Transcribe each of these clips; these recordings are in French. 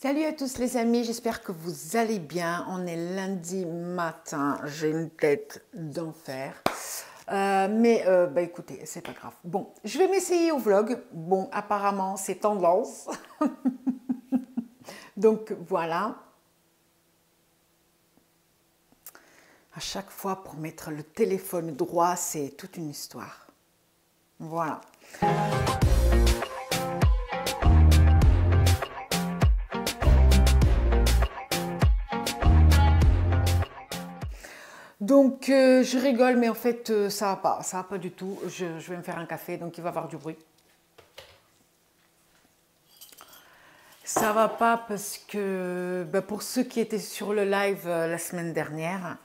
Salut à tous les amis, j'espère que vous allez bien. On est lundi matin, j'ai une tête d'enfer. Mais écoutez, c'est pas grave. Bon, je vais m'essayer au vlog. Bon, apparemment, c'est tendance. Donc voilà. À chaque fois, pour mettre le téléphone droit, c'est toute une histoire. Voilà. Donc, je rigole, mais en fait, ça va pas du tout. Je vais me faire un café, donc il va y avoir du bruit. Ça va pas parce que, pour ceux qui étaient sur le live la semaine dernière,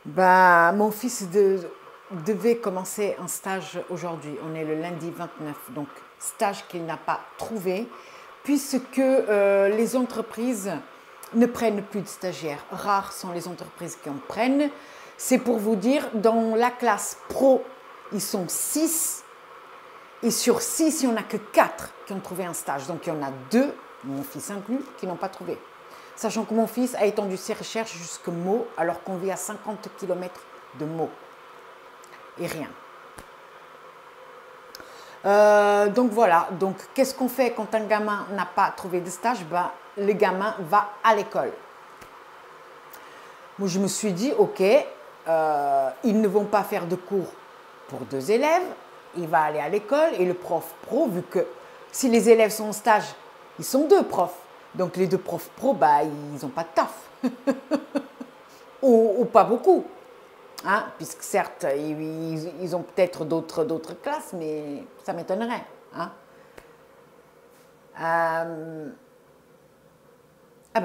mon fils devait commencer un stage aujourd'hui. On est le lundi 29, donc stage qu'il n'a pas trouvé, puisque les entreprises ne prennent plus de stagiaires. Rares sont les entreprises qui en prennent. C'est pour vous dire, dans la classe pro, ils sont 6. Et sur 6, il n'y en a que 4 qui ont trouvé un stage. Donc il y en a 2, mon fils inclus, qui n'ont pas trouvé. Sachant que mon fils a étendu ses recherches jusqu'à Meaux, alors qu'on vit à 50 km de Meaux. Et rien. Donc voilà, donc qu'est-ce qu'on fait quand un gamin n'a pas trouvé de stage? Le gamin va à l'école. Moi, je me suis dit, ok, ils ne vont pas faire de cours pour 2 élèves, il va aller à l'école et le prof pro, vu que si les élèves sont en stage, ils sont 2 profs. Donc les 2 profs pro, ils n'ont pas de taf. ou pas beaucoup. Hein, puisque certes, ils ont peut-être d'autres classes, mais ça m'étonnerait. Hein.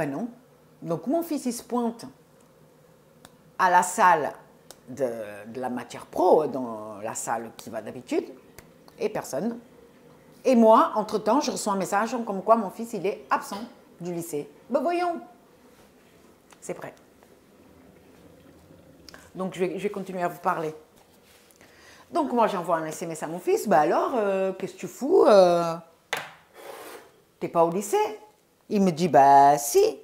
Non. Donc mon fils, il se pointe à la salle de la matière pro, dans la salle qui va d'habitude, et personne. Et moi, entre-temps, je reçois un message comme quoi mon fils, il est absent du lycée. Voyons, c'est prêt. Donc, je vais continuer à vous parler. Donc, moi, j'envoie un SMS à mon fils. Alors, qu'est-ce que tu fous? T'es pas au lycée? Il me dit, si.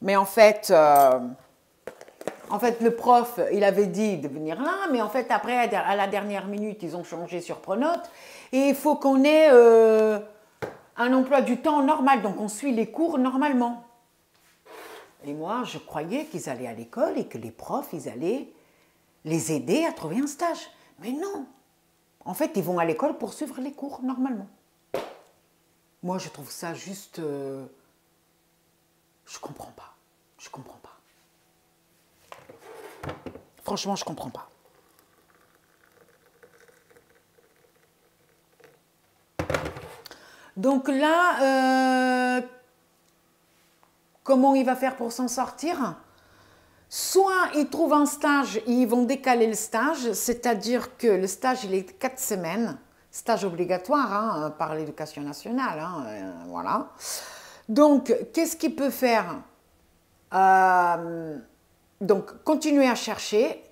Mais en fait, le prof, il avait dit de venir là, mais en fait, après, à la dernière minute, ils ont changé sur Pronote. Et il faut qu'on ait un emploi du temps normal. Donc, on suit les cours normalement. Et moi, je croyais qu'ils allaient à l'école et que les profs, ils allaient les aider à trouver un stage. Mais non. En fait, ils vont à l'école pour suivre les cours normalement. Moi, je trouve ça juste... je comprends pas. Je comprends pas. Franchement, je comprends pas. Donc là, comment il va faire pour s'en sortir? Soit ils trouvent un stage et ils vont décaler le stage, c'est-à-dire que le stage, il est 4 semaines, stage obligatoire par l'éducation nationale, voilà. Donc, qu'est-ce qu'il peut faire? Donc, continuer à chercher.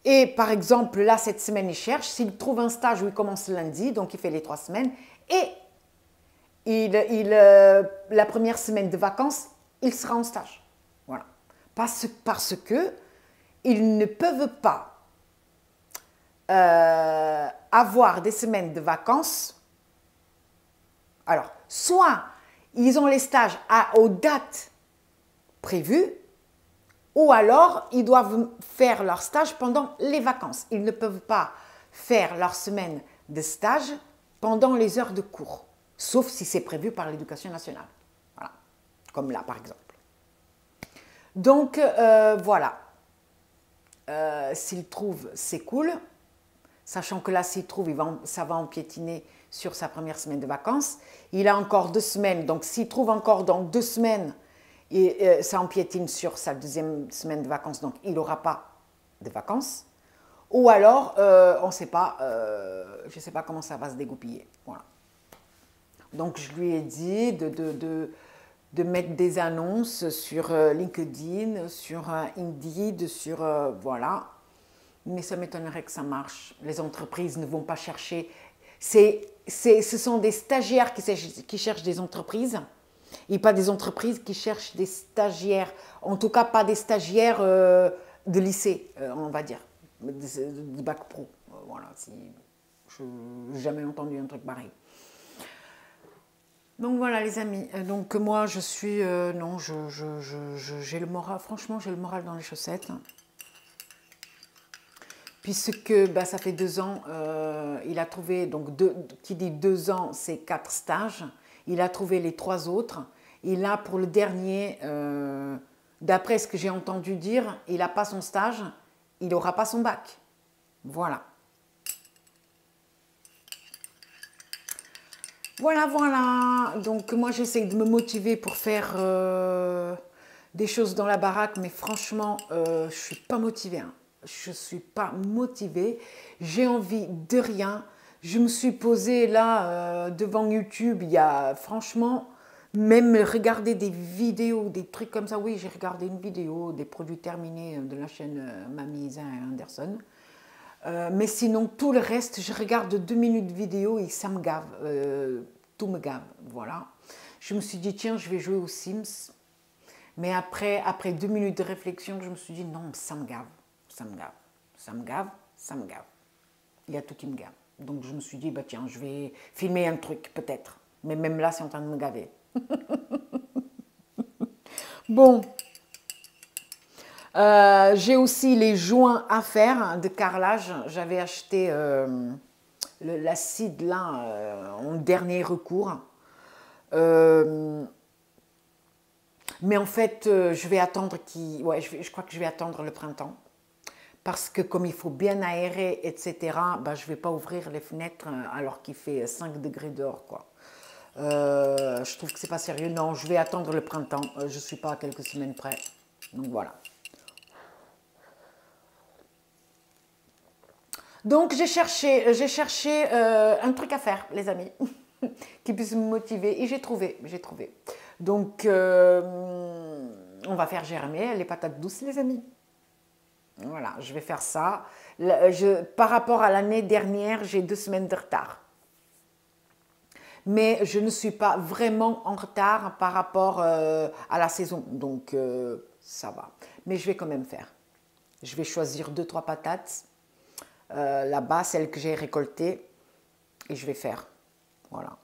Et par exemple, là, cette semaine, il cherche. S'il trouve un stage où il commence lundi, donc il fait les 3 semaines, et la première semaine de vacances, il sera en stage. Voilà. Parce que ils ne peuvent pas avoir des semaines de vacances. Alors, soit ils ont les stages aux dates prévues, ou alors ils doivent faire leur stage pendant les vacances. Ils ne peuvent pas faire leur semaine de stage pendant les heures de cours, sauf si c'est prévu par l'éducation nationale. Voilà, comme là par exemple. Donc voilà, s'il trouve, c'est cool, sachant que là, s'il trouve, ça va empiétiner sur sa première semaine de vacances. Il a encore 2 semaines, donc s'il trouve encore dans 2 semaines, et ça empiétine sur sa 2e semaine de vacances, donc il n'aura pas de vacances. Ou alors, on ne sait pas, je ne sais pas comment ça va se dégoupiller. Voilà. Donc, je lui ai dit de mettre des annonces sur LinkedIn, sur Indeed, sur... voilà. Mais ça m'étonnerait que ça marche. Les entreprises ne vont pas chercher... Ce sont des stagiaires qui cherchent des entreprises. et pas des entreprises qui cherchent des stagiaires. En tout cas, pas des stagiaires de lycée, on va dire, de bac pro. Voilà, si je n'ai jamais entendu un truc pareil. Donc voilà les amis, donc moi je suis, non, j'ai le moral, franchement j'ai le moral dans les chaussettes. Puisque bah, ça fait 2 ans, il a trouvé, donc qui dit 2 ans, c'est 4 stages. Il a trouvé les 3 autres. Et là, pour le dernier, d'après ce que j'ai entendu dire, il n'a pas son stage, il n'aura pas son bac. Voilà. Voilà, voilà. Donc moi, j'essaie de me motiver pour faire des choses dans la baraque, mais franchement, je ne suis pas motivée. Hein. Je ne suis pas motivée. J'ai envie de rien. Je me suis posée là devant YouTube. Il y a franchement, même regarder des vidéos, des trucs comme ça. Oui, j'ai regardé une vidéo des produits terminés de la chaîne Mamie Isa Anderson. Mais sinon, tout le reste, je regarde 2 minutes de vidéo et ça me gave. Tout me gave, voilà. Je me suis dit, tiens, je vais jouer aux Sims. Mais après 2 minutes de réflexion, je me suis dit, non, ça me gave. Ça me gave. Ça me gave. Ça me gave. Il y a tout qui me gave. Donc je me suis dit, bah tiens, je vais filmer un truc, peut-être. Mais même là, c'est en train de me gaver. Bon. J'ai aussi les joints à faire de carrelage. J'avais acheté l'acide là en dernier recours. Mais en fait, je vais attendre ouais, je crois que je vais attendre le printemps. Parce que comme il faut bien aérer, etc., bah, je ne vais pas ouvrir les fenêtres alors qu'il fait 5 degrés dehors, quoi. Je trouve que c'est pas sérieux. Non, je vais attendre le printemps. Je ne suis pas à quelques semaines près. Donc voilà. Donc j'ai cherché un truc à faire, les amis, qui puisse me motiver. Et j'ai trouvé. Donc on va faire germer les patates douces, les amis. Voilà, je vais faire ça. Par rapport à l'année dernière, j'ai 2 semaines de retard. Mais je ne suis pas vraiment en retard par rapport à la saison. Donc ça va. Mais je vais quand même faire. Je vais choisir 2-3 patates. Là-bas, celles que j'ai récoltées, et je vais faire. Voilà.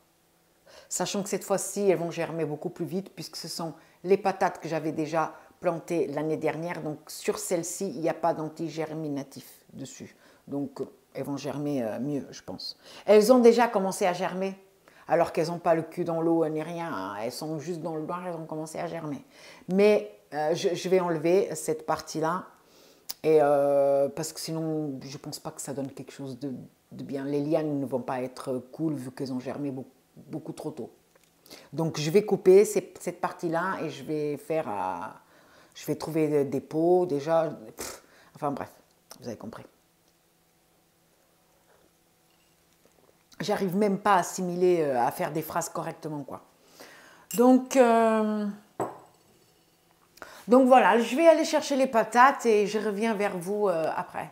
Sachant que cette fois-ci, elles vont germer beaucoup plus vite puisque ce sont les patates que j'avais déjà plantées l'année dernière. Donc sur celles-ci, il n'y a pas d'antigerminatif dessus. Donc elles vont germer mieux, je pense. Elles ont déjà commencé à germer, alors qu'elles n'ont pas le cul dans l'eau ni rien. Hein. Elles sont juste dans le noir, elles ont commencé à germer. Mais je vais enlever cette partie-là. Et parce que sinon, je ne pense pas que ça donne quelque chose de bien. Les lianes ne vont pas être cool vu qu'elles ont germé beaucoup trop tôt. Donc je vais couper cette partie-là et je vais faire, je vais trouver des pots déjà. Enfin bref, vous avez compris. J'arrive même pas à assimiler, à faire des phrases correctement, quoi. Donc voilà, je vais aller chercher les patates et je reviens vers vous après.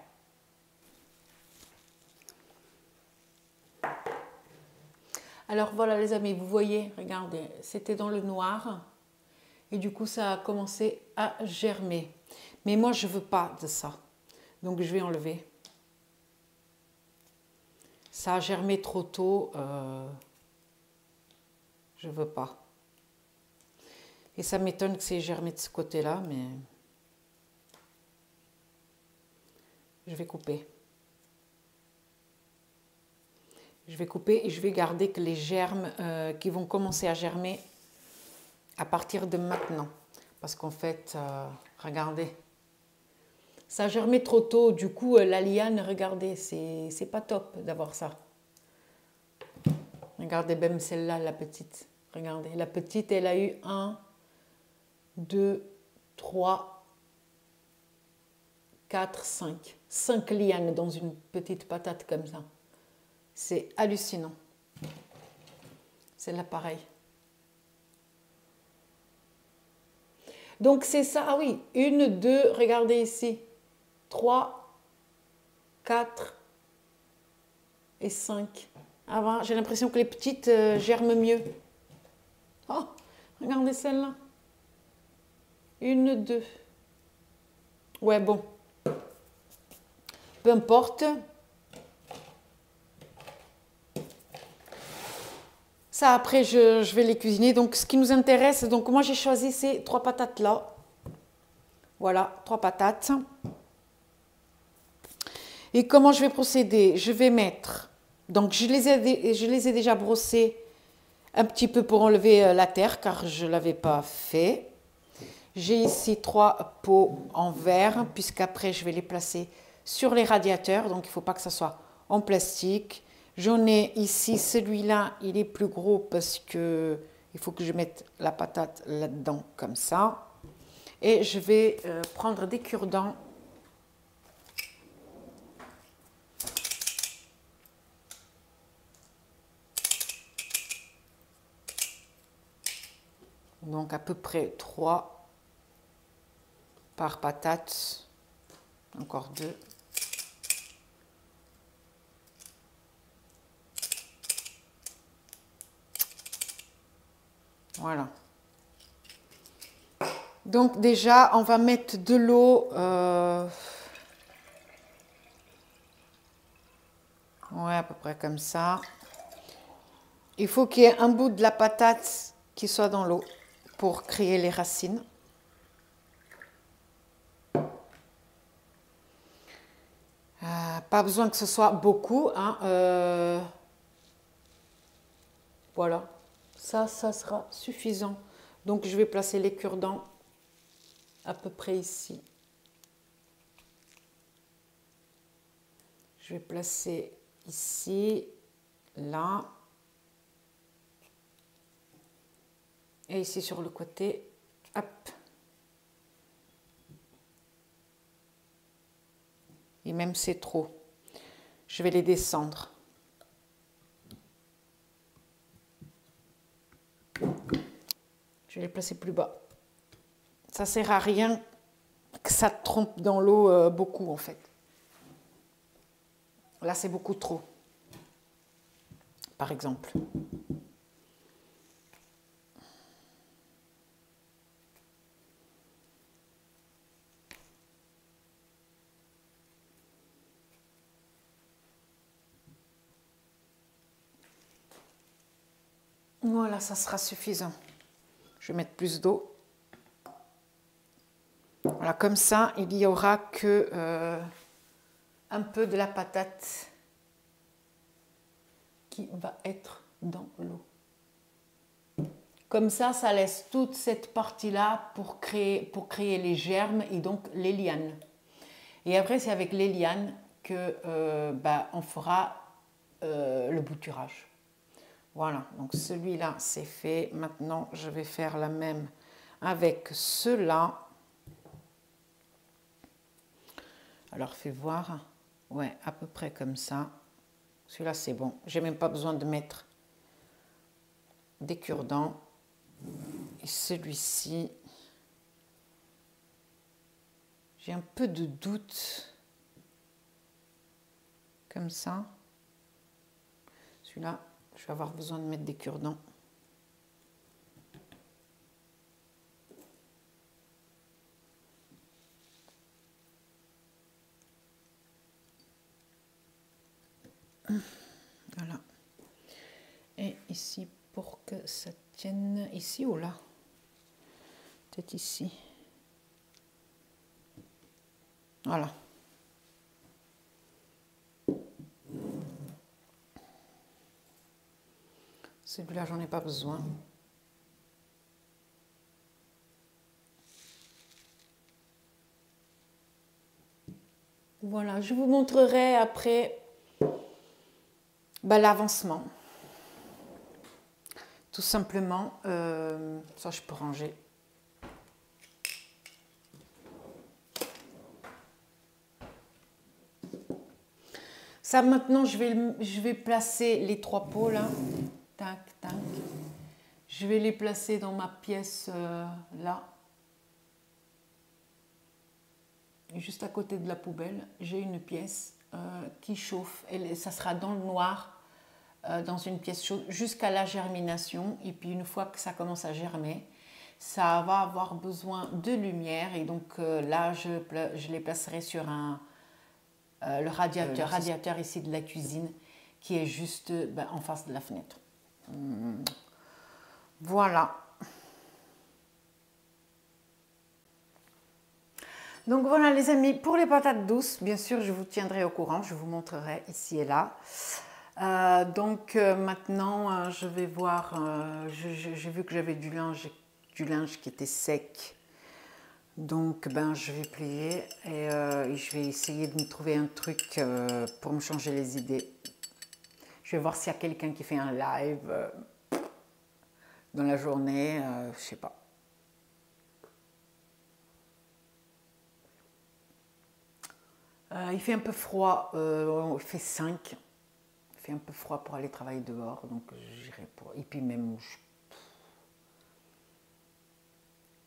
Alors voilà les amis, vous voyez, regardez, c'était dans le noir et du coup ça a commencé à germer. Mais moi je ne veux pas de ça, donc je vais enlever. Ça a germé trop tôt, je ne veux pas. Et ça m'étonne que c'est germé de ce côté-là, mais je vais couper. Je vais couper et je vais garder que les germes qui vont commencer à germer à partir de maintenant. Parce qu'en fait, regardez, ça a germé trop tôt. Du coup, la liane, regardez, c'est pas top d'avoir ça. Regardez même celle-là, la petite. Regardez, la petite, elle a eu 1, 2, 3, 4, 5. 5 lianes dans une petite patate comme ça. C'est hallucinant. C'est là pareil. Donc c'est ça, ah oui, 1, 2, regardez ici. 3, 4 et 5. Ah, j'ai l'impression que les petites germent mieux. Oh, Regardez celle-là. Une, deux. Ouais, bon. Peu importe. Ça, après, je vais les cuisiner. Donc, ce qui nous intéresse, donc moi, j'ai choisi ces 3 patates-là. Voilà, 3 patates. Et comment je vais procéder? Je vais mettre... Donc, je les ai déjà brossées un petit peu pour enlever la terre, car je ne l'avais pas fait. J'ai ici 3 pots en verre, puisqu'après, je vais les placer sur les radiateurs. Donc, il ne faut pas que ça soit en plastique. J'en ai ici, celui-là, il est plus gros parce que il faut que je mette la patate là-dedans, comme ça. Et je vais prendre des cure-dents. Donc, à peu près 3 par patate. Encore 2. Voilà. Donc déjà, on va mettre de l'eau. Ouais, à peu près comme ça. Il faut qu'il y ait un bout de la patate qui soit dans l'eau pour créer les racines. Pas besoin que ce soit beaucoup, hein. Voilà. Ça sera suffisant. Donc, je vais placer les cure-dents à peu près ici. Je vais placer ici, là. Et ici sur le côté. Hop. Et même c'est trop. Je vais les descendre. Je vais les placer plus bas. Ça ne sert à rien que ça trempe dans l'eau beaucoup en fait. Là, c'est beaucoup trop. Par exemple. Voilà, ça sera suffisant. Je vais mettre plus d'eau. Voilà, comme ça, il n'y aura que un peu de la patate qui va être dans l'eau. Comme ça laisse toute cette partie-là pour créer les germes et donc les lianes. Et après, c'est avec les lianes que on fera le bouturage. Voilà, donc celui-là, c'est fait. Maintenant, je vais faire la même avec ceux-là. Alors, fais voir. Ouais, à peu près comme ça. Celui-là, c'est bon. J'ai même pas besoin de mettre des cure-dents. Et celui-ci, j'ai un peu de doute. Comme ça. Celui-là, je vais avoir besoin de mettre des cure-dents. Voilà. Et ici, pour que ça tienne ici ou là? Peut-être ici. Voilà. Celui-là, j'en ai pas besoin. Voilà, je vous montrerai après l'avancement. Tout simplement, ça je peux ranger. Ça maintenant, je vais placer les 3 pots là. Tac, tac. Je vais les placer dans ma pièce là. Et juste à côté de la poubelle, j'ai une pièce qui chauffe. Ça sera dans le noir dans une pièce chaude jusqu'à la germination. Et puis une fois que ça commence à germer, ça va avoir besoin de lumière. Et donc là, je les placerai sur le radiateur ici de la cuisine qui est juste en face de la fenêtre. Voilà. Donc voilà les amis, pour les patates douces, bien sûr je vous tiendrai au courant, je vous montrerai ici et là. Maintenant je vais voir, j'ai vu que j'avais du linge qui était sec. Donc je vais plier et je vais essayer de me trouver un truc pour me changer les idées. Je vais voir s'il y a quelqu'un qui fait un live dans la journée, je sais pas. Il fait un peu froid, il fait 5. Il fait un peu froid pour aller travailler dehors, donc j'irai pour... Et puis même,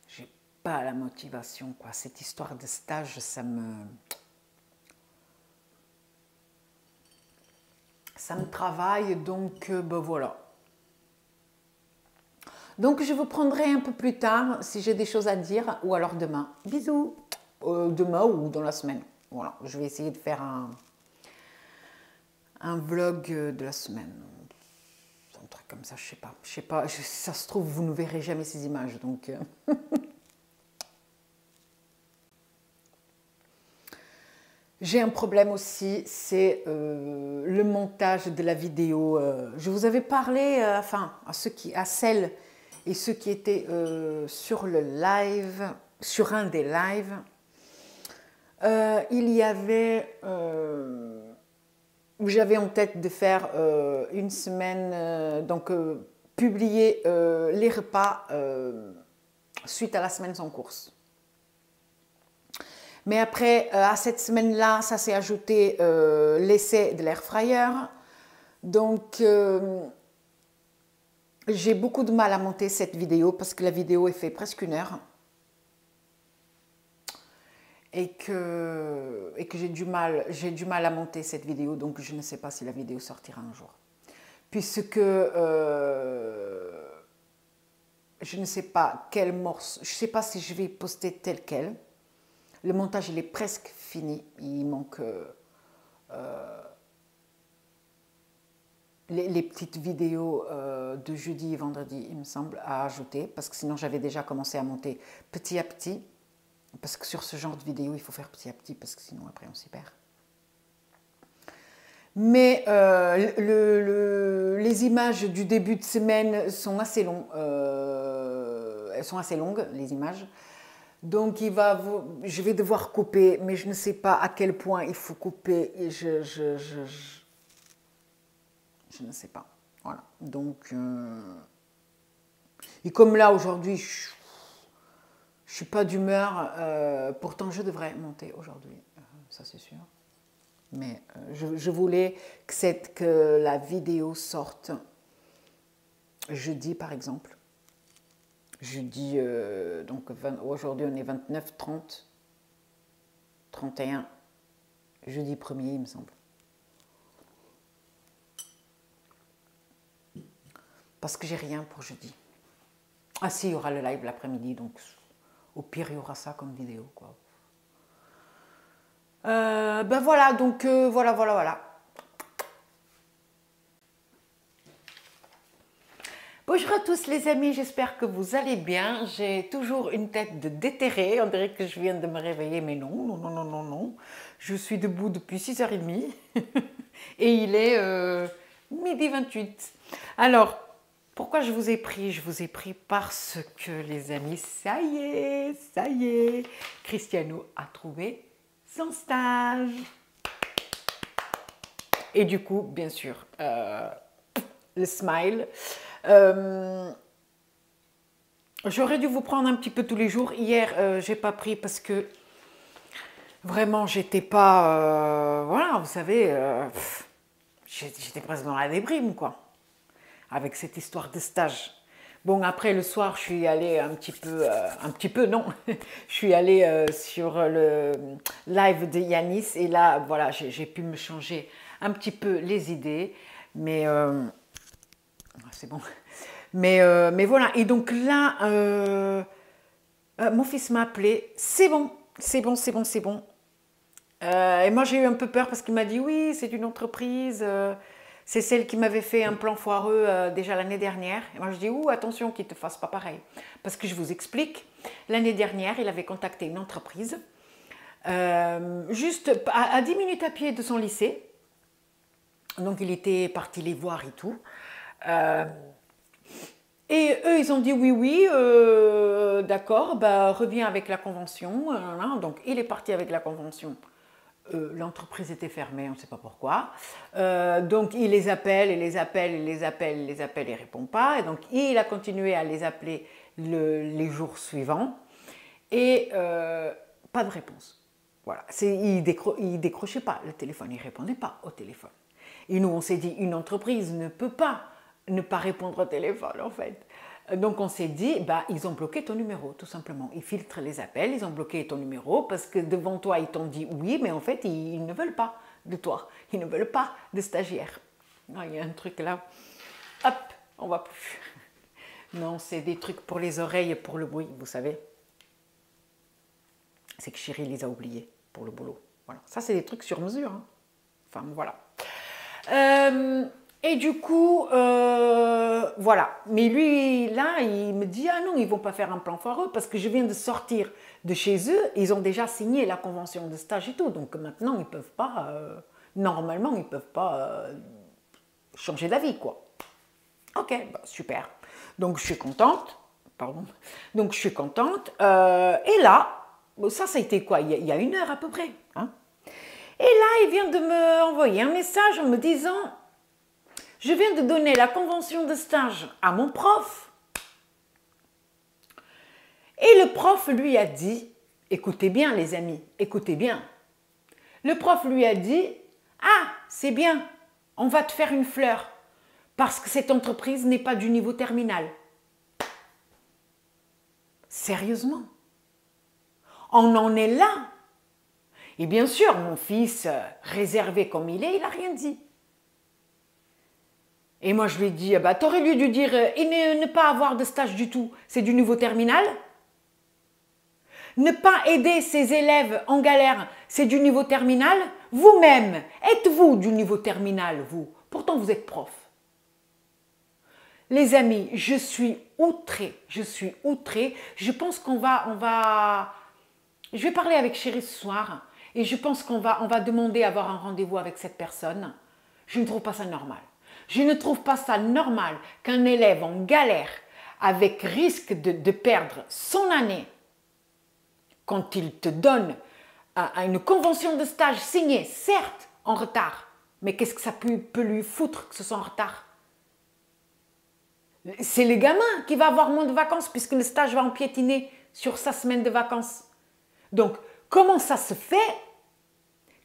j'ai pas la motivation, quoi. Cette histoire de stage, ça me travaille, donc voilà. Donc je vous prendrai un peu plus tard, si j'ai des choses à dire, ou alors demain. Bisous. Demain ou dans la semaine. Voilà, je vais essayer de faire un vlog de la semaine. Un truc comme ça, je sais pas. Ça se trouve, vous ne verrez jamais ces images, donc... J'ai un problème aussi, c'est le montage de la vidéo. Je vous avais parlé, à celles et ceux qui étaient sur le live, sur un des lives. Il y avait, où j'avais en tête de faire une semaine, publier les repas suite à la semaine sans course. Mais après, à cette semaine-là, ça s'est ajouté l'essai de l'air fryer. Donc, j'ai beaucoup de mal à monter cette vidéo parce que la vidéo est fait presque 1 heure. Et que j'ai du mal à monter cette vidéo, donc je ne sais pas si la vidéo sortira un jour. Puisque je ne sais pas quel morceau, je ne sais pas si je vais poster tel quel. Le montage, il est presque fini, il manque les petites vidéos de jeudi et vendredi, il me semble, à ajouter, parce que sinon j'avais déjà commencé à monter petit à petit. Parce que sur ce genre de vidéo, il faut faire petit à petit, parce que sinon après on s'y perd. Mais les images du début de semaine sont assez longues. Elles sont assez longues, les images. Donc je vais devoir couper, mais je ne sais pas à quel point il faut couper. Et je ne sais pas. Voilà. Donc, et comme là aujourd'hui, je ne suis pas d'humeur, pourtant je devrais monter aujourd'hui, ça c'est sûr. Mais je voulais que la vidéo sorte jeudi par exemple. Jeudi, donc aujourd'hui on est 29, 30, 31, jeudi 1er il me semble. Parce que j'ai rien pour jeudi. Ah si, il y aura le live l'après-midi, donc au pire il y aura ça comme vidéo, quoi. Voilà, donc voilà. Bonjour à tous les amis, j'espère que vous allez bien. J'ai toujours une tête de déterré, on dirait que je viens de me réveiller, mais non. Je suis debout depuis 6h30 et il est midi 28. Alors, pourquoi je vous ai pris? Je vous ai pris parce que les amis, ça y est, Cristiano a trouvé son stage. Et du coup, bien sûr, le smile. J'aurais dû vous prendre un petit peu tous les jours. Hier, j'ai pas pris parce que vraiment, j'étais pas... voilà, vous savez, j'étais presque dans la déprime, quoi. Avec cette histoire de stage. Bon, après, le soir, je suis allée un petit peu, non. Je suis allée sur le live de Yanis et là, voilà, j'ai pu me changer un petit peu les idées. Mais c'est bon. Mais voilà. Et donc là, mon fils m'a appelé. C'est bon, c'est bon, c'est bon, c'est bon. Et moi, j'ai eu un peu peur parce qu'il m'a dit oui, c'est une entreprise. C'est celle qui m'avait fait un plan foireux déjà l'année dernière. Et moi, je dis ouh, attention qu'il ne te fasse pas pareil. Parce que je vous explique, l'année dernière, il avait contacté une entreprise juste à 10 minutes à pied de son lycée. Donc, il était parti les voir et tout. Et eux, ils ont dit oui, oui, d'accord, bah, reviens avec la convention. Donc, il est parti avec la convention. L'entreprise était fermée, on ne sait pas pourquoi. Donc, il les appelle, et les appelle, et les appelle, et les appelle, et il ne répond pas. Et donc, il a continué à les appeler les jours suivants. Et pas de réponse. Voilà. Il ne décrochait pas le téléphone, il ne répondait pas au téléphone. Et nous, on s'est dit, une entreprise ne peut pas ne pas répondre au téléphone, en fait. Donc, on s'est dit, bah, ils ont bloqué ton numéro, tout simplement. Ils filtrent les appels, ils ont bloqué ton numéro parce que devant toi, ils t'ont dit oui, mais en fait, ils ne veulent pas de toi. Ils ne veulent pas de stagiaire. Ah, il y a un truc là. Hop, on va plus. Non, c'est des trucs pour les oreilles et pour le bruit, vous savez. C'est que Chérie les a oubliés pour le boulot. Voilà. Ça, c'est des trucs sur mesure. Hein. Enfin, voilà. Et du coup, voilà. Mais lui, là, il me dit, ah non, ils ne vont pas faire un plan foireux parce que je viens de sortir de chez eux. Ils ont déjà signé la convention de stage et tout. Donc maintenant, ils ne peuvent pas, normalement, ils ne peuvent pas changer d'avis, quoi. Ok, bah, super. Donc je suis contente. Pardon. Donc je suis contente. Et là, ça a été quoi? Il y a 1 heure à peu près. Hein. Et là, il vient de me envoyer un message en me disant, je viens de donner la convention de stage à mon prof. Et le prof lui a dit, écoutez bien les amis, écoutez bien. Le prof lui a dit, ah, c'est bien, on va te faire une fleur parce que cette entreprise n'est pas du niveau terminal. Sérieusement? On en est là? Et bien sûr, mon fils, réservé comme il est, il n'a rien dit. Et moi, je lui ai dit, bah, t'aurais dû dire, et ne pas avoir de stage du tout, c'est du niveau terminal. Ne pas aider ses élèves en galère, c'est du niveau terminal. Vous-même, êtes-vous du niveau terminal, vous? Pourtant, vous êtes prof. Les amis, je suis outrée, je suis outrée. Je pense qu'on va... Je vais parler avec Chérie ce soir et je pense qu'on va demander à avoir un rendez-vous avec cette personne. Je ne trouve pas ça normal. Je ne trouve pas ça normal qu'un élève en galère, avec risque de perdre son année, quand il te donne une convention de stage signée, certes en retard, mais qu'est-ce que ça peut lui foutre que ce soit en retard? C'est le gamin qui va avoir moins de vacances puisque le stage va empiétiner sur sa semaine de vacances. Donc, comment ça se fait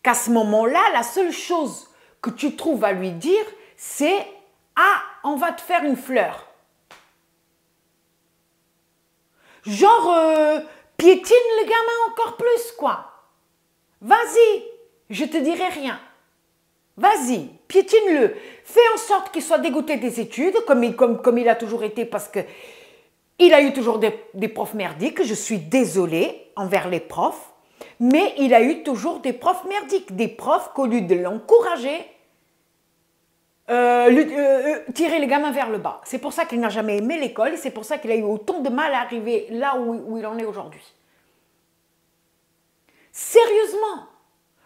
qu'à ce moment-là, la seule chose que tu trouves à lui dire, c'est « Ah, on va te faire une fleur ». Genre, piétine le gamin encore plus, quoi. Vas-y, je te dirai rien. Vas-y, piétine-le. Fais en sorte qu'il soit dégoûté des études, comme il a toujours été, parce que il a eu toujours des profs merdiques. Je suis désolée envers les profs, mais il a eu toujours des profs merdiques. Des profs qu'au lieu de l'encourager, tirer les gamins vers le bas. C'est pour ça qu'il n'a jamais aimé l'école et c'est pour ça qu'il a eu autant de mal à arriver là où il en est aujourd'hui. Sérieusement,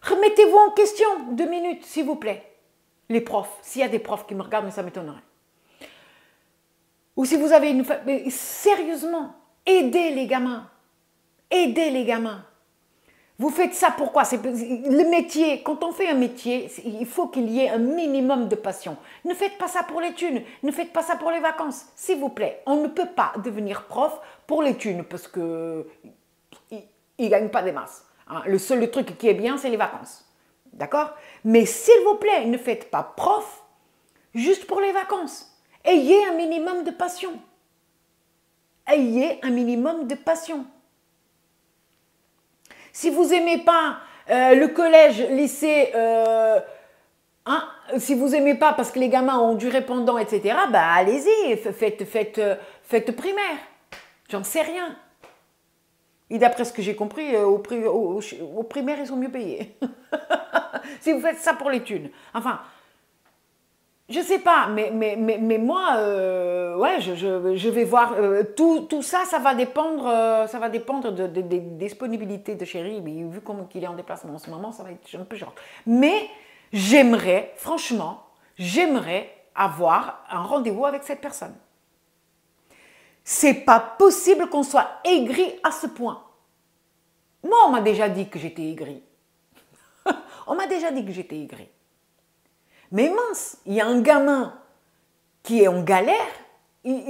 remettez-vous en question 2 minutes, s'il vous plaît. Les profs, s'il y a des profs qui me regardent, mais ça m'étonnerait. Ou si vous avez une... Mais sérieusement, aidez les gamins. Aidez les gamins. Vous faites ça pourquoi? C'est le métier. Quand on fait un métier, il faut qu'il y ait un minimum de passion. Ne faites pas ça pour les thunes. Ne faites pas ça pour les vacances. S'il vous plaît, on ne peut pas devenir prof pour les thunes parce que ne gagnent pas des masses. Hein. Le seul truc qui est bien, c'est les vacances. D'accord? Mais s'il vous plaît, ne faites pas prof juste pour les vacances. Ayez un minimum de passion. Ayez un minimum de passion. Si vous n'aimez pas le collège, lycée, Hein? Si vous n'aimez pas parce que les gamins ont du répondant, etc., bah allez-y, faites primaire. J'en sais rien. Et d'après ce que j'ai compris, au primaire, ils sont mieux payés. Si vous faites ça pour les thunes. Enfin, je sais pas, mais moi, ouais, je vais voir. Tout ça, ça va dépendre des disponibilités de Chéri. Mais vu qu'il est en déplacement en ce moment, ça va être un peu short. Mais j'aimerais, franchement, j'aimerais avoir un rendez-vous avec cette personne. C'est pas possible qu'on soit aigri à ce point. Moi, on m'a déjà dit que j'étais aigri. On m'a déjà dit que j'étais aigri. Mais mince, il y a un gamin qui est en galère,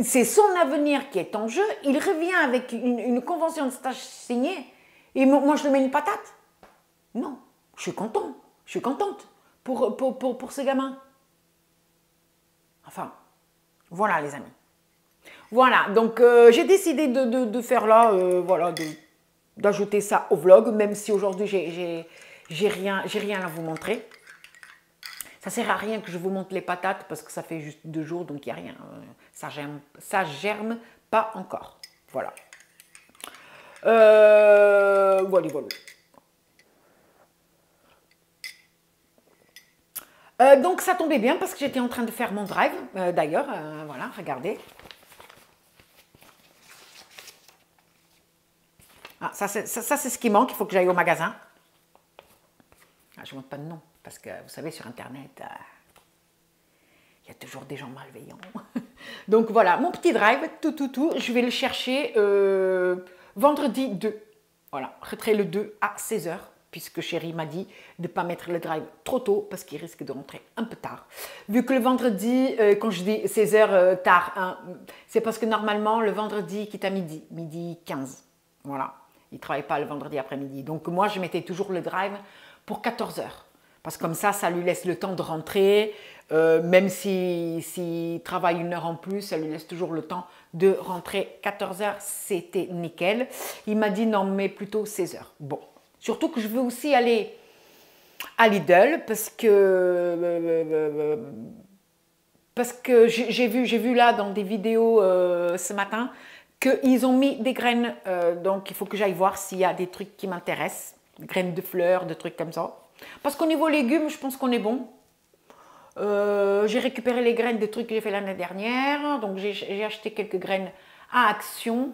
c'est son avenir qui est en jeu, il revient avec une convention de stage signée, et moi je lui mets une patate. Non, je suis contente pour ce gamin. Enfin, voilà les amis. Voilà, donc j'ai décidé de faire là, voilà, d'ajouter ça au vlog, même si aujourd'hui j'ai rien à vous montrer. Ça sert à rien que je vous montre les patates parce que ça fait juste 2 jours, donc il n'y a rien. Ça germe pas encore. Voilà. Voilà. Donc ça tombait bien parce que j'étais en train de faire mon drive, d'ailleurs, voilà, regardez. Ah, ça c'est ce qui manque, il faut que j'aille au magasin. Ah, je ne montre pas de nom, parce que vous savez, sur Internet, il y a toujours des gens malveillants. Donc voilà, mon petit drive, je vais le chercher vendredi 2. Voilà, retrait le 2 à 16 h, puisque Chéri m'a dit de ne pas mettre le drive trop tôt, parce qu'il risque de rentrer un peu tard. Vu que le vendredi, quand je dis 16 h tard, hein, c'est parce que normalement, le vendredi, il quitte à midi 15. Voilà, il ne travaille pas le vendredi après-midi. Donc moi, je mettais toujours le drive pour 14 h. Parce que comme ça lui laisse le temps de rentrer. Même s'il travaille 1 heure en plus, ça lui laisse toujours le temps de rentrer. 14 h, c'était nickel. Il m'a dit non, mais plutôt 16 h. Bon, surtout que je veux aussi aller à Lidl parce que j'ai vu là dans des vidéos ce matin qu'ils ont mis des graines. Donc il faut que j'aille voir s'il y a des trucs qui m'intéressent. Des graines de fleurs, des trucs comme ça. Parce qu'au niveau légumes, je pense qu'on est bon. J'ai récupéré les graines des trucs que j'ai fait l'année dernière. Donc j'ai acheté quelques graines à Action.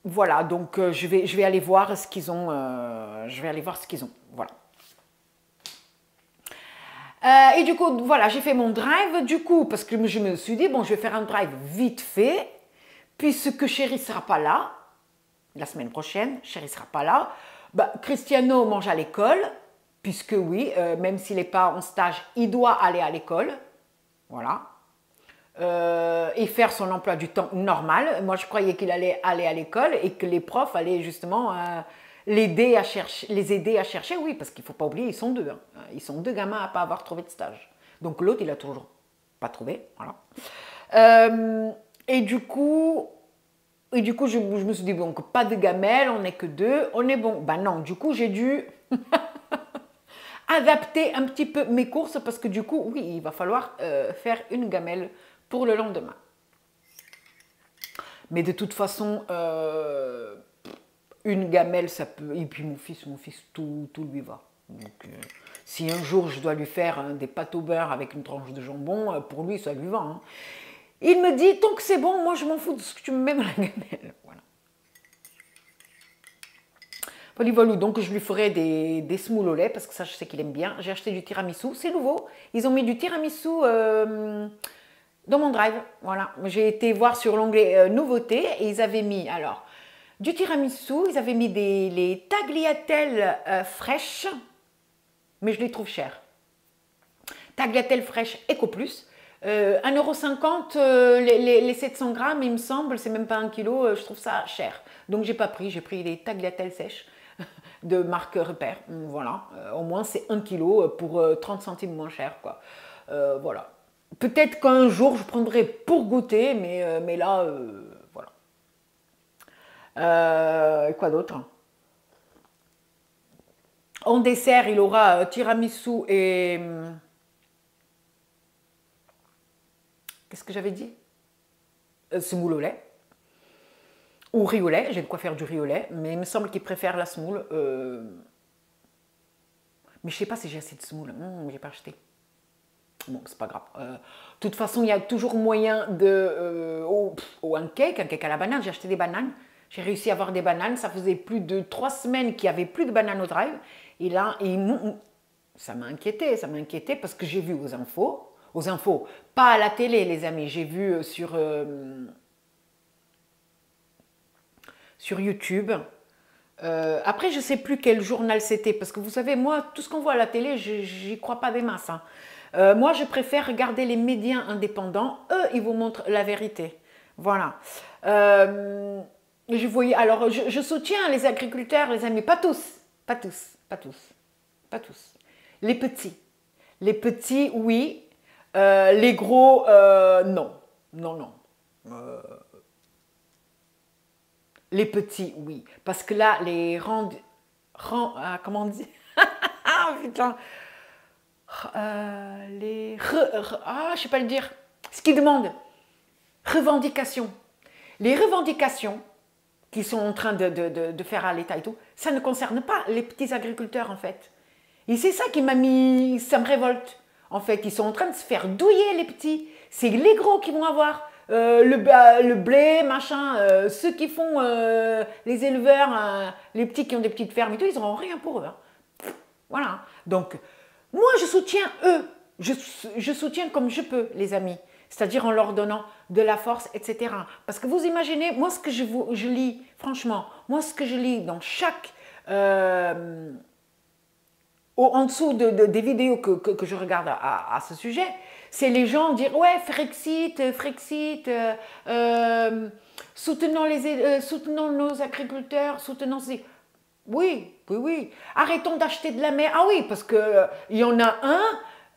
Voilà, donc je vais aller voir ce qu'ils ont. Voilà. Et du coup, voilà, j'ai fait mon drive. Du coup, parce que je me suis dit, bon, je vais faire un drive vite fait, puisque Chéri ne sera pas là. La semaine prochaine, Chéri ne sera pas là. Bah, Cristiano mange à l'école, puisque oui, même s'il n'est pas en stage, il doit aller à l'école. Voilà. Et faire son emploi du temps normal. Moi, je croyais qu'il allait aller à l'école et que les profs allaient justement les aider à chercher. Oui, parce qu'il ne faut pas oublier, ils sont 2. Hein. Ils sont 2 gamins à ne pas avoir trouvé de stage. Donc l'autre, il n'a toujours pas trouvé. Voilà. Et du coup, je me suis dit, bon, pas de gamelles, on n'est que 2, on est bon. Ben non, du coup, j'ai dû adapter un petit peu mes courses parce que du coup, oui, il va falloir faire une gamelle pour le lendemain. Mais de toute façon, une gamelle, ça peut... Et puis mon fils, tout lui va. Donc, si un jour je dois lui faire des pâtes au beurre avec une tranche de jambon, pour lui, ça lui va. Hein. Il me dit, tant que c'est bon, moi je m'en fous de ce que tu me mets dans la gamelle. Voilà. Voilà, donc je lui ferai des smoules au lait, parce que ça je sais qu'il aime bien. J'ai acheté du tiramisu, c'est nouveau. Ils ont mis du tiramisu dans mon drive. Voilà, j'ai été voir sur l'onglet nouveautés et ils avaient mis, alors, du tiramisu, ils avaient mis les tagliatelles fraîches, mais je les trouve chères. Tagliatelles fraîches Eco Plus. 1,50 € les 700 grammes, il me semble, c'est même pas 1 kg, je trouve ça cher. Donc j'ai pas pris, j'ai pris les tagliatelles sèches de marque Repère. Voilà, au moins c'est 1 kg pour 30 centimes moins cher, quoi. Voilà. Peut-être qu'un jour je prendrai pour goûter, mais là, voilà. Quoi d'autre? En dessert, il aura tiramisu et... Qu'est-ce que j'avais dit? Semoule au lait. Ou riz au lait, j'ai de quoi faire du riz au lait, mais il me semble qu'il préfère la semoule. Mais je sais pas si j'ai assez de semoule, j'ai pas acheté. Bon, c'est pas grave. De toute façon, il y a toujours moyen de... un cake à la banane, j'ai acheté des bananes. J'ai réussi à avoir des bananes, ça faisait plus de 3 semaines qu'il n'y avait plus de bananes au drive. Et là, ça m'a inquiété parce que j'ai vu aux infos, pas à la télé les amis, j'ai vu sur YouTube. Après, je ne sais plus quel journal c'était, parce que vous savez, moi, tout ce qu'on voit à la télé, j'y crois pas des masses. Hein. Moi, je préfère regarder les médias indépendants. Eux, ils vous montrent la vérité. Voilà. Alors, je soutiens les agriculteurs, les amis, pas tous, pas tous, pas tous, pas tous. Les petits, oui. Les gros, non, non, non. Les petits, oui. Parce que là, comment on dit? Ah, putain. Je sais pas le dire. Ce qu'ils demandent. Revendications. Les revendications qu'ils sont en train de faire à l'État et tout, ça ne concerne pas les petits agriculteurs, en fait. Et c'est ça qui m'a mis... Ça me révolte. En fait, ils sont en train de se faire douiller, les petits. C'est les gros qui vont avoir le blé, machin. Ceux qui font les éleveurs, les petits qui ont des petites fermes et tout, ils n'auront rien pour eux. Hein. Voilà. Donc, moi, je soutiens eux. Je soutiens comme je peux, les amis. C'est-à-dire en leur donnant de la force, etc. Parce que vous imaginez, moi, ce que je lis, franchement, moi, ce que je lis dans chaque... en dessous des vidéos que je regarde à ce sujet, c'est les gens dire « Ouais, Frexit, soutenons nos agriculteurs, soutenons ces... » Oui, oui, oui. Arrêtons d'acheter de la merde. Ah oui, parce qu'il y en a un,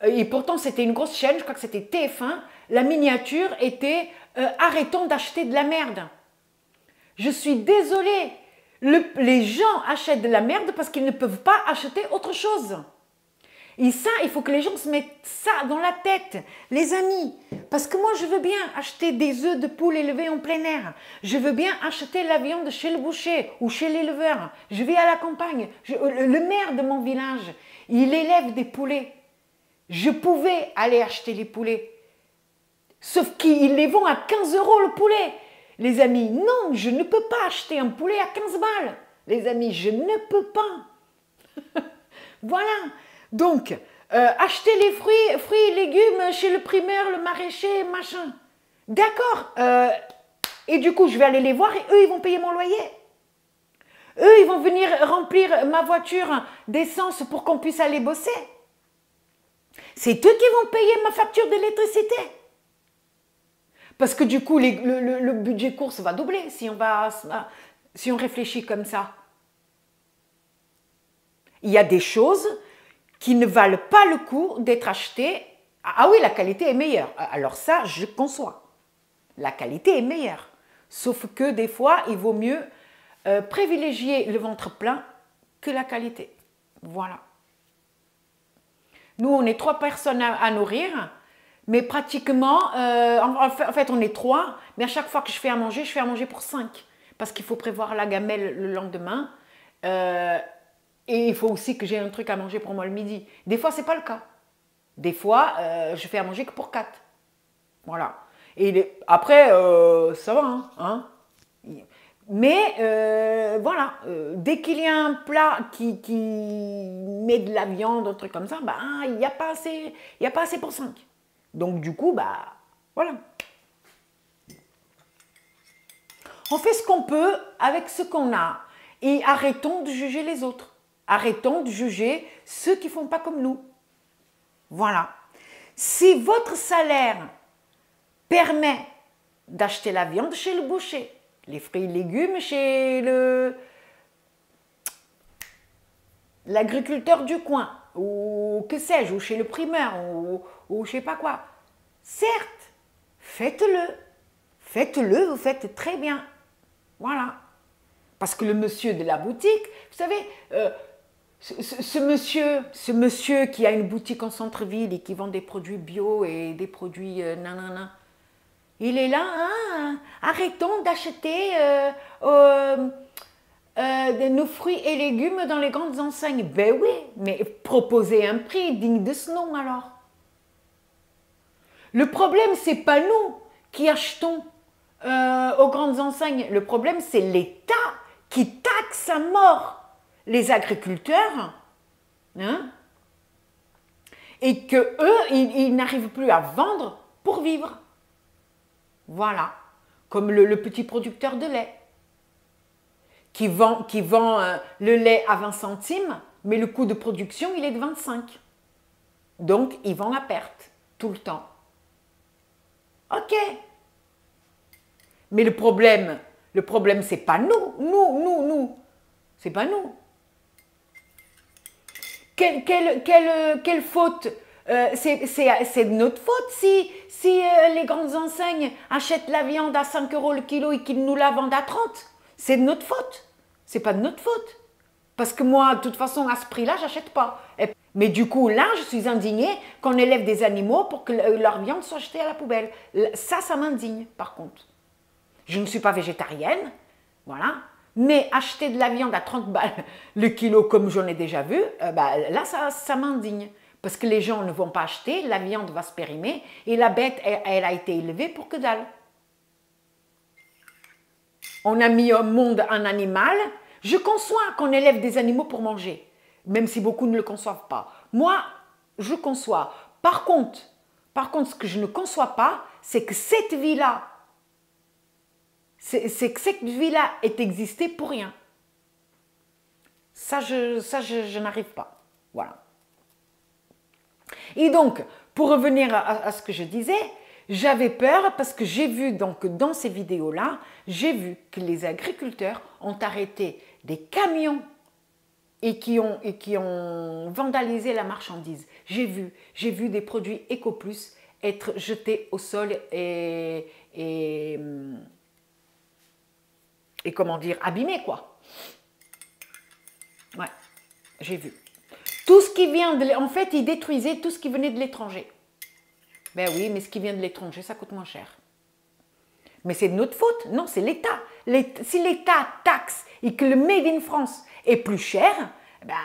et pourtant c'était une grosse chaîne, je crois que c'était TF1, la miniature était Arrêtons d'acheter de la merde. Je suis désolée. Les gens achètent de la merde parce qu'ils ne peuvent pas acheter autre chose. Et ça, il faut que les gens se mettent ça dans la tête, les amis. Parce que moi, je veux bien acheter des œufs de poule élevés en plein air. Je veux bien acheter la viande chez le boucher ou chez l'éleveur. Je vais à la campagne. Le maire de mon village, il élève des poulets. Je pouvais aller acheter les poulets. Sauf qu'ils les vendent à 15 € le poulet. Les amis, non, je ne peux pas acheter un poulet à 15 balles. Les amis, je ne peux pas. Voilà. Donc, acheter les fruits et légumes chez le primeur, le maraîcher, machin. D'accord. Et du coup, je vais aller les voir et eux, ils vont payer mon loyer. Eux, ils vont venir remplir ma voiture d'essence pour qu'on puisse aller bosser. C'est eux qui vont payer ma facture d'électricité. Parce que du coup, le budget course va doubler si on réfléchit comme ça. Il y a des choses qui ne valent pas le coup d'être achetées. Ah oui, la qualité est meilleure. Alors ça, je conçois. La qualité est meilleure. Sauf que des fois, il vaut mieux privilégier le ventre plein que la qualité. Voilà. Nous, on est 3 personnes à nourrir. Mais pratiquement, en fait, on est 3, mais à chaque fois que je fais à manger pour 5. Parce qu'il faut prévoir la gamelle le lendemain. Et il faut aussi que j'ai un truc à manger pour moi le midi. Des fois, ce n'est pas le cas. Des fois, je fais à manger que pour 4. Voilà. Et après, ça va. Hein. Mais voilà, dès qu'il y a un plat qui met de la viande, un truc comme ça, bah, il n'y a pas assez pour 5. Donc du coup, bah voilà. On fait ce qu'on peut avec ce qu'on a et arrêtons de juger les autres. Arrêtons de juger ceux qui ne font pas comme nous. Voilà. Si votre salaire permet d'acheter la viande chez le boucher, les fruits et légumes chez l'agriculteur du coin, ou que sais-je, ou chez le primeur, ou je sais pas quoi. Certes, faites-le. Faites-le, vous faites très bien. Voilà. Parce que le monsieur de la boutique, vous savez, ce monsieur qui a une boutique en centre-ville et qui vend des produits bio et des produits nanana, il est là, hein, arrêtons d'acheter nos fruits et légumes dans les grandes enseignes. Ben oui, mais proposez un prix digne de ce nom alors. Le problème, c'est pas nous qui achetons aux grandes enseignes. Le problème, c'est l'État qui taxe à mort les agriculteurs, hein, et que eux, ils n'arrivent plus à vendre pour vivre. Voilà, comme le petit producteur de lait qui vend le lait à 20 centimes, mais le coût de production, il est de 25. Donc, il vend à perte tout le temps. Ok. Mais le problème, c'est pas nous. C'est pas nous. Quelle faute c'est de notre faute si les grandes enseignes achètent la viande à 5 € le kilo et qu'ils nous la vendent à 30. C'est de notre faute. C'est pas de notre faute. Parce que moi, de toute façon, à ce prix-là, j'achète pas. Mais du coup, là, je suis indignée qu'on élève des animaux pour que leur viande soit jetée à la poubelle. Ça m'indigne, par contre. Je ne suis pas végétarienne, voilà. Mais acheter de la viande à 30 balles le kilo, comme j'en ai déjà vu, là, ça m'indigne. Parce que les gens ne vont pas acheter, la viande va se périmer et la bête, elle a été élevée pour que dalle. On a mis au monde un animal. Je conçois qu'on élève des animaux pour manger, même si beaucoup ne le conçoivent pas. Moi, je conçois. Par contre, ce que je ne conçois pas, c'est que cette vie-là, ait existé pour rien. Ça, je n'arrive pas. Voilà. Et donc, pour revenir à ce que je disais, j'avais peur parce que j'ai vu donc dans ces vidéos-là, j'ai vu que les agriculteurs ont arrêté des camions et qui ont vandalisé la marchandise. J'ai vu des produits EcoPlus être jetés au sol et comment dire, abîmés, quoi. Ouais, j'ai vu. Tout ce qui vient en fait, ils détruisaient tout ce qui venait de l'étranger. Ben oui, mais ce qui vient de l'étranger, ça coûte moins cher. Mais c'est de notre faute. Non, c'est l'État. Si l'État taxe et que le Made in France est plus cher, ben,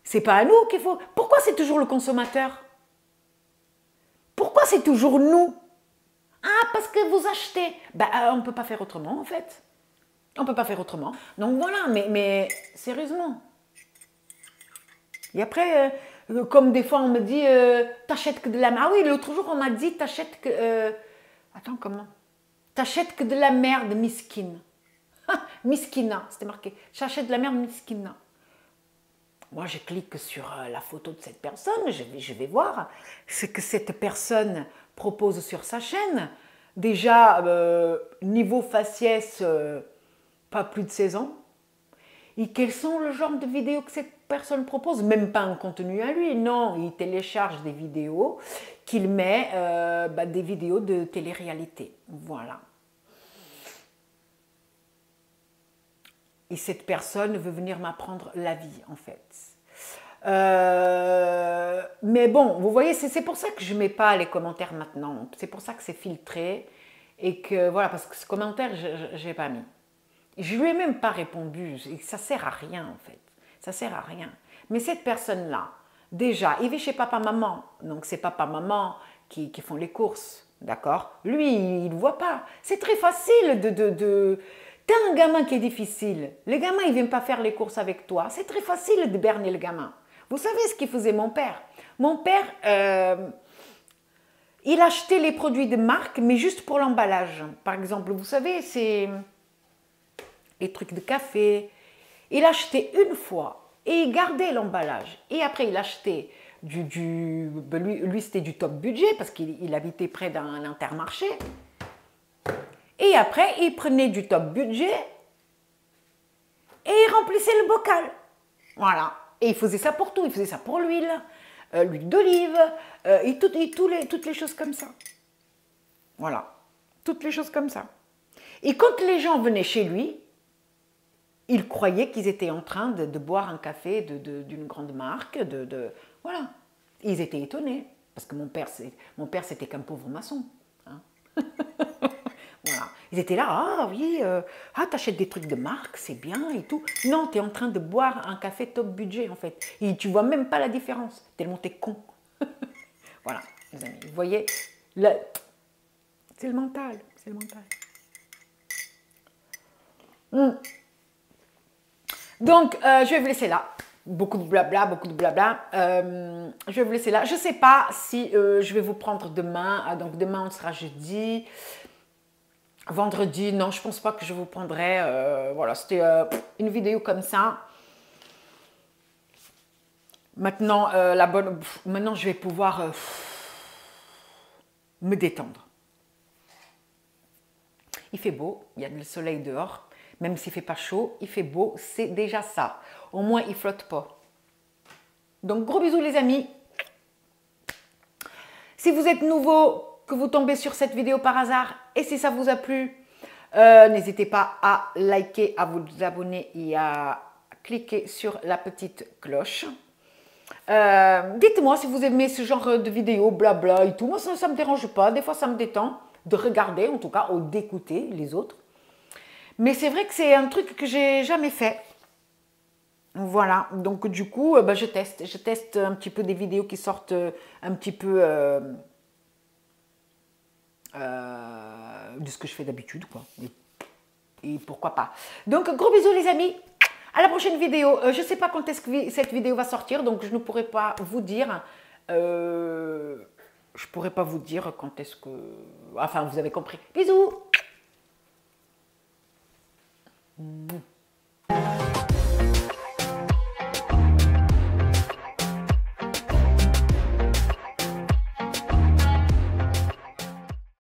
c'est pas à nous qu'il faut... Pourquoi c'est toujours le consommateur? Pourquoi c'est toujours nous? Ah, parce que vous achetez. Ben, on ne peut pas faire autrement, en fait. On ne peut pas faire autrement. Donc voilà, mais sérieusement. Et après, comme des fois on me dit, t'achètes que de la... Ah oui, l'autre jour on m'a dit, t'achètes que... Attends, comment? T'achètes que de la merde miskine. Miskina, c'était marqué. J'achète de la merde miskina. Moi, je clique sur la photo de cette personne, je vais voir ce que cette personne propose sur sa chaîne. Déjà, niveau faciès, pas plus de 16 ans. Et quels sont le genre de vidéos que cette personne propose? Même pas un contenu à lui, non, il télécharge des vidéos qu'il met, des vidéos de télé-réalité. Voilà. Et cette personne veut venir m'apprendre la vie, en fait. Mais bon, vous voyez, c'est pour ça que je ne mets pas les commentaires maintenant. C'est pour ça que c'est filtré. Et que, voilà, parce que ce commentaire, je n'ai pas mis. Je ne lui ai même pas répondu. Ça ne sert à rien, en fait. Ça ne sert à rien. Mais cette personne-là, déjà, il vit chez papa-maman. Donc, c'est papa-maman qui font les courses. D'accord? Lui, il ne voit pas. C'est très facile T'as un gamin qui est difficile. Le gamin, il ne vient pas faire les courses avec toi. C'est très facile de berner le gamin. Vous savez ce qu'il faisait mon père? Mon père, il achetait les produits de marque, mais juste pour l'emballage. Par exemple, vous savez, c'est les trucs de café. Il achetait une fois et il gardait l'emballage. Et après, il achetait lui c'était du top budget parce qu'il habitait près d'un Intermarché. Et après, il prenait du top budget et il remplissait le bocal. Voilà. Et il faisait ça pour tout. Il faisait ça pour l'huile, l'huile d'olive, et toutes les choses comme ça. Voilà. Toutes les choses comme ça. Et quand les gens venaient chez lui, ils croyaient qu'ils étaient en train de boire un café d'une grande marque. Voilà. Ils étaient étonnés. Parce que mon père c'était qu'un pauvre maçon. Hein. Voilà. Ils étaient là, ah oui, t'achètes des trucs de marque, c'est bien et tout. Non, tu es en train de boire un café top budget en fait. Et tu vois même pas la différence, tellement t'es con. Voilà, les amis, vous voyez, c'est le mental, c'est le mental. Donc, je vais vous laisser là. Beaucoup de blabla, beaucoup de blabla. Je vais vous laisser là. Je ne sais pas si je vais vous prendre demain. Donc, demain, on sera jeudi. Vendredi, non, je ne pense pas que je vous prendrai. Voilà, c'était une vidéo comme ça. Maintenant, maintenant, je vais pouvoir me détendre. Il fait beau, il y a du soleil dehors. Même s'il ne fait pas chaud, il fait beau, c'est déjà ça. Au moins, il ne flotte pas. Donc, gros bisous les amis. Si vous êtes nouveau, que vous tombez sur cette vidéo par hasard, et si ça vous a plu, n'hésitez pas à liker, à vous abonner et à cliquer sur la petite cloche. Dites-moi si vous aimez ce genre de vidéos, blabla et tout. Moi, ça ne me dérange pas. Des fois, ça me détend de regarder, en tout cas, ou d'écouter les autres. Mais c'est vrai que c'est un truc que j'ai jamais fait. Voilà, donc du coup, je teste un petit peu des vidéos qui sortent un petit peu de ce que je fais d'habitude, quoi. Et pourquoi pas. Donc, gros bisous les amis. À la prochaine vidéo. Je ne sais pas quand est-ce que cette vidéo va sortir, donc je ne pourrai pas vous dire. Je pourrais pas vous dire quand est-ce que... Enfin, vous avez compris. Bisous.